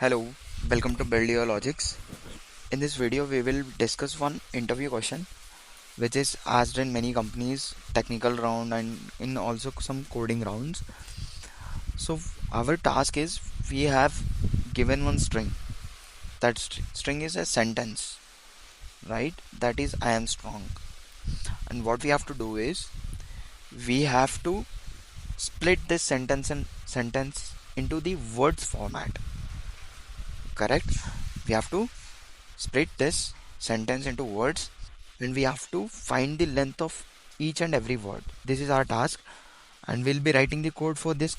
Hello, welcome to Build Your Logics. In this video, we will discuss one interview question which is asked in many companies, technical round and in also some coding rounds. So our task is we have given one string. That string is a sentence, right? That is I am strong. And what we have to do is we have to split this sentence into the words format. Correct? We have to split this sentence into words and we have to find the length of each and every word. This is our task and we'll be writing the code for this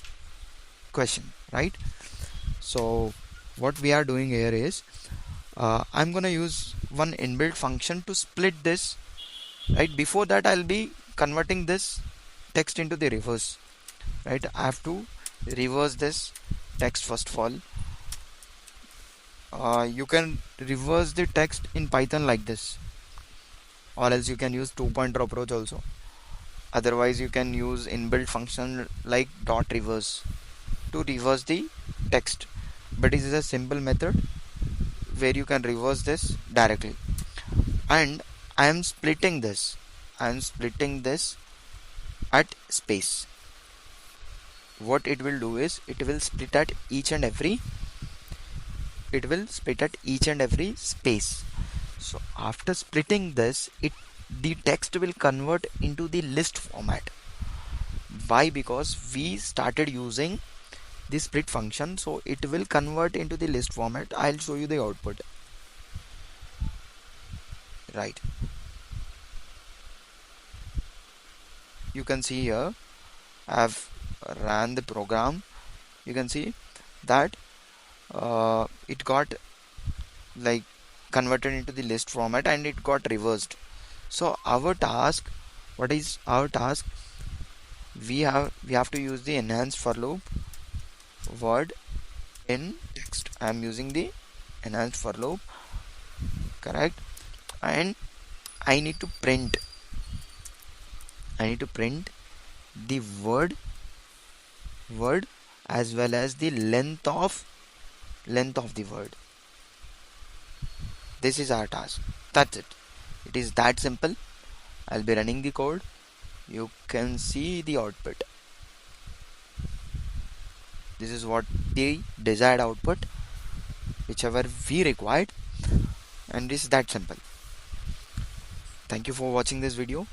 question, right? So what we are doing here is I'm gonna use one inbuilt function to split this, right? Before that I'll be converting this text into the reverse, right? I have to reverse this text first of all. You can reverse the text in Python like this, or else you can use two-pointer approach also. Otherwise you can use inbuilt function like dot reverse to reverse the text, but this is a simple method where you can reverse this directly. And I am splitting this at space. What it will do is it will split at each and every space. So after splitting this, the text will convert into the list format. Why? Because we started using the split function, so it will convert into the list format. I'll show you the output. Right, you can see here I've ran the program. You can see that it got like converted into the list format and it got reversed. So our task, what is our task? We have to use the enhanced for loop word in text. I am using the enhanced for loop, correct? And I need to print the word as well as the length of the word. This is our task. That's it. It is that simple. I'll be running the code. You can see the output. This is what the desired output, whichever we required, and this is that simple. Thank you for watching this video.